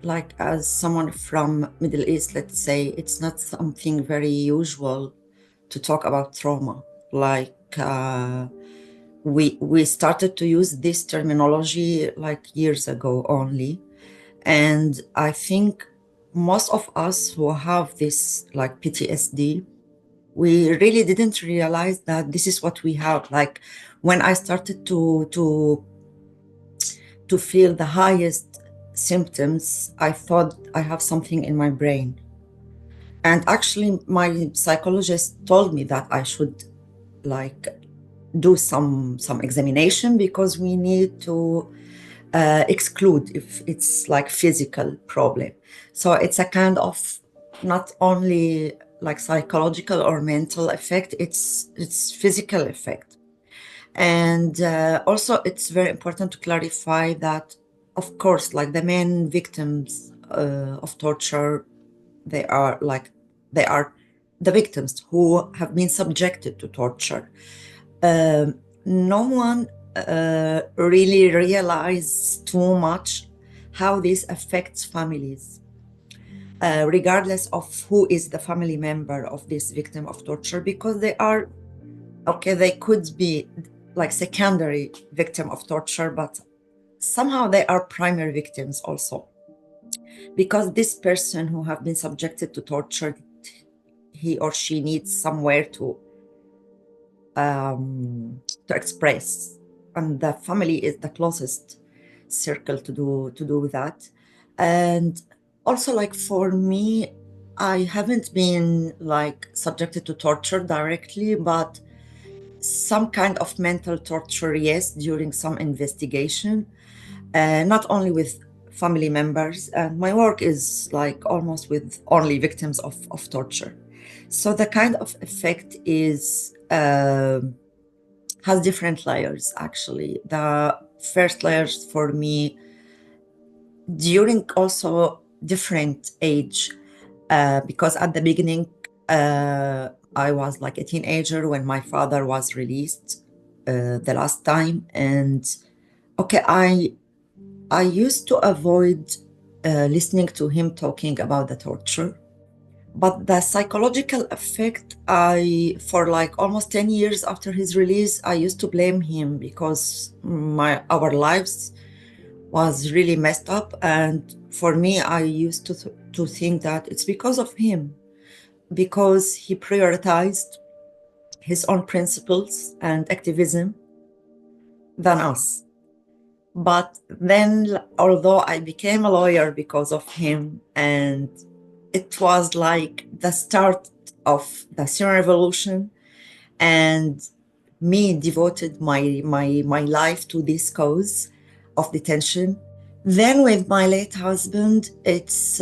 like as someone from Middle East, let's say, it's not something very usual to talk about trauma. Like we started to use this terminology like years ago only. And I think most of us who have this like PTSD, we really didn't realize that this is what we have. Like when I started to feel the highest symptoms, I thought I have something in my brain. And actually, my psychologist told me that I should like do some examination because we need to exclude if it's like physical problem. So it's a kind of not only like psychological or mental effect, it's physical effect. And also, it's very important to clarify that, of course, like the main victims of torture, they are they are the victims who have been subjected to torture. No one really realizes too much how this affects families, regardless of who is the family member of this victim of torture, because they are okay, they could be like secondary victim of torture, but somehow they are primary victims also, because this person who have been subjected to torture, he or she needs somewhere to express, and the family is the closest circle to do that. And also, like for me, I haven't been like subjected to torture directly, but some kind of mental torture, yes, during some investigation, not only with family members. And my work is like almost with only victims of torture. So the kind of effect is has different layers, actually. The first layers for me, during also different age, because at the beginning, I was like a teenager when my father was released the last time. And okay, I used to avoid listening to him talking about the torture. But the psychological effect, for like almost 10 years after his release, I used to blame him because our lives was really messed up. And for me, I used to think that it's because of him, because he prioritized his own principles and activism than us. But then, although I became a lawyer because of him, and it was like the start of the Syrian revolution, and me devoted my life to this cause of detention. Then with my late husband, it's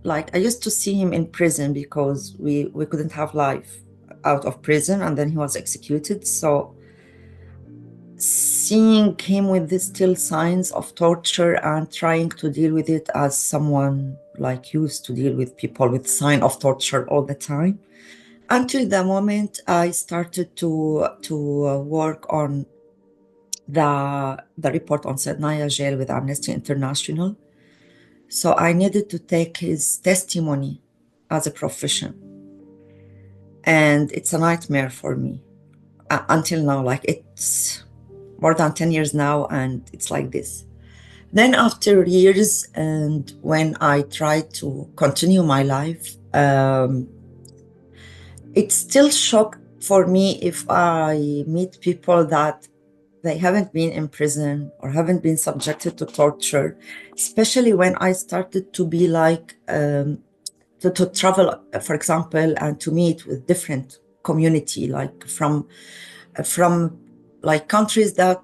like I used to see him in prison because we couldn't have life out of prison, and then he was executed. So seeing him with the still signs of torture and trying to deal with it as someone like used to deal with people with sign of torture all the time, until the moment I started to work on the report on Sednaya jail with Amnesty International. So I needed to take his testimony as a profession, and it's a nightmare for me until now. Like it's more than 10 years now, and it's like this. Then after years, and when I try to continue my life, it's still shock for me if I meet people that they haven't been in prison or haven't been subjected to torture, especially when I started to be like, to travel, for example, and to meet with different community, like from like countries that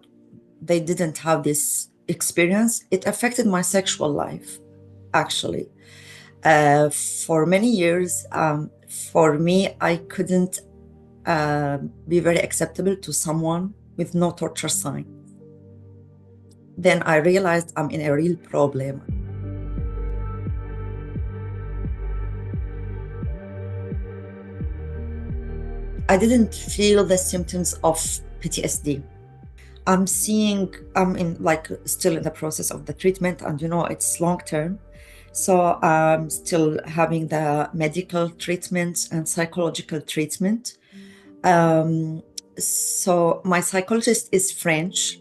they didn't have this experience. It affected my sexual life, actually. For many years, for me, I couldn't be very acceptable to someone with no torture sign. Then I realized I'm in a real problem. I didn't feel the symptoms of PTSD. I'm seeing, I'm in like still in the process of the treatment, and it's long term. So I'm still having the medical treatment and psychological treatment. Um, so my psychologist is French,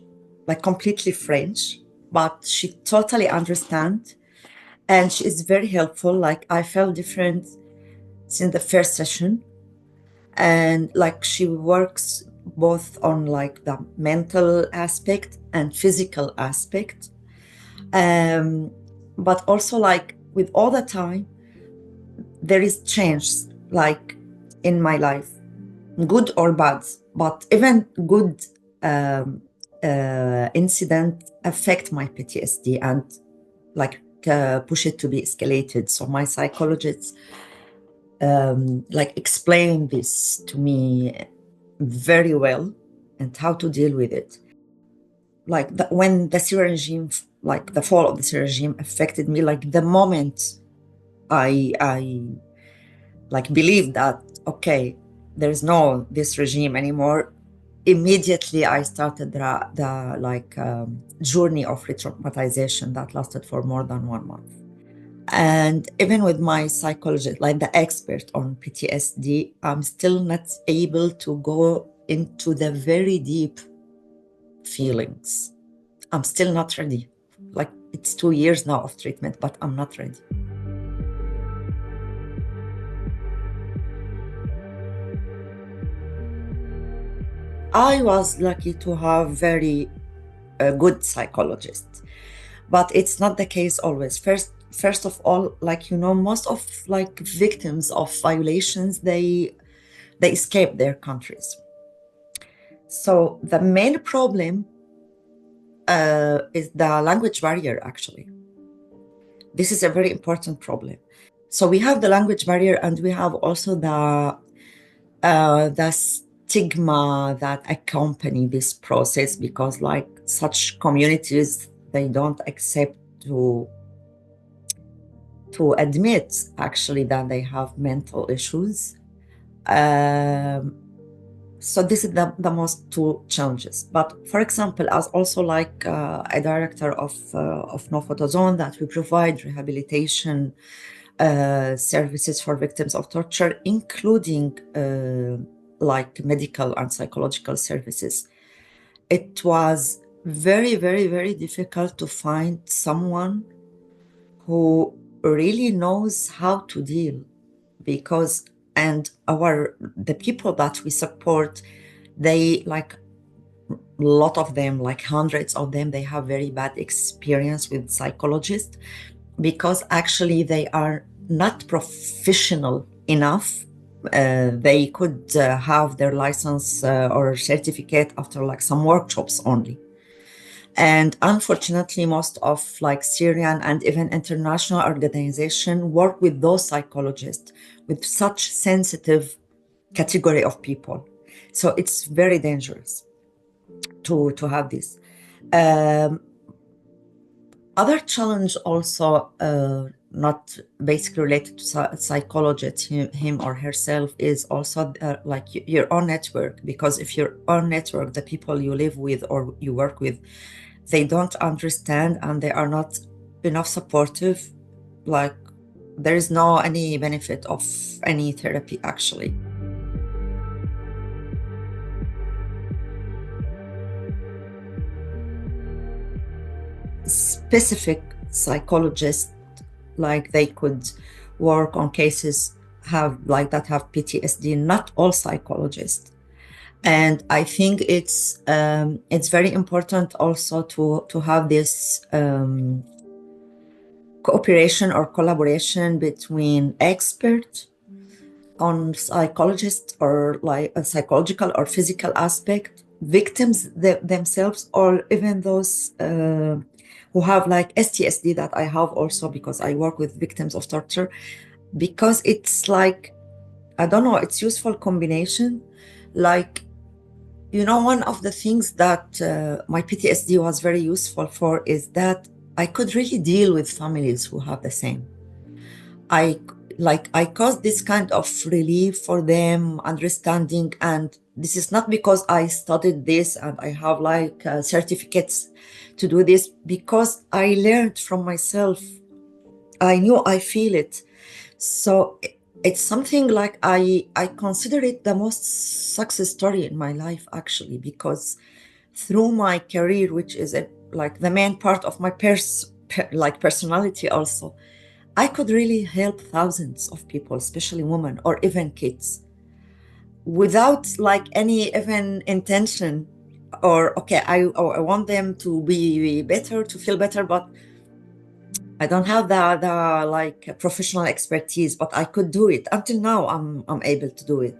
like completely French, but she totally understands, and she is very helpful. Like I felt different since the first session, and like she works both on like the mental aspect and physical aspect, um, but also like with all the time there is change like in my life, good or bad, but even good incident affect my PTSD and like push it to be escalated. So my psychologist like explained this to me very well and how to deal with it. Like when the Syrian regime, like the fall of the Syrian regime affected me, like the moment I like believed that, okay, there's no this regime anymore, immediately I started the like journey of re-traumatization that lasted for more than 1 month. And even with my psychologist, like the expert on PTSD, I'm still not able to go into the very deep feelings. I'm still not ready. Like it's 2 years now of treatment, but I'm not ready. I was lucky to have very good psychologists, but it's not the case always. First of all, like most of like victims of violations, they escape their countries. So the main problem is the language barrier, actually. This is a very important problem. So we have the language barrier, and we have also the stigma that accompany this process, because like such communities, they don't accept to admit actually that they have mental issues. Um, so this is the most two challenges. But for example, as also like a director of Nophotozone, that we provide rehabilitation services for victims of torture, including like medical and psychological services. It was very, very, very difficult to find someone who really knows how to deal, because and the people that we support, they like a lot of them, like hundreds of them, they have very bad experience with psychologists, because actually they are not professional enough. They could have their license or certificate after like some workshops only. And unfortunately, most of like Syrian and even international organization work with those psychologists with such sensitive category of people. So it's very dangerous to have this. Um, Other challenge also, not basically related to psychologist, him or herself, is also like your own network. Because if your own network, the people you live with or you work with, they don't understand and they are not enough supportive, like there is no any benefit of any therapy actually. Specific psychologists, like they could work on cases have like that have PTSD, not all psychologists. And I think it's very important also to have this cooperation or collaboration between experts on psychologists or like a psychological or physical aspect, victims themselves, or even those who have like STSD that I have also, because I work with victims of torture, because it's like, I don't know, it's useful combination. Like, one of the things that my PTSD was very useful for is that I could really deal with families who have the same. I caused this kind of relief for them, understanding, and This is not because I studied this and I have like certificates to do this, because I learned from myself. I knew, I feel it. So it's something like I consider it the most success story in my life, actually, because through my career, which is like the main part of my like personality also, I could really help thousands of people, especially women or even kids, without like any even intention, or okay, I want them to be better, to feel better, but I don't have the like professional expertise, but I could do it. Until now, I'm able to do it.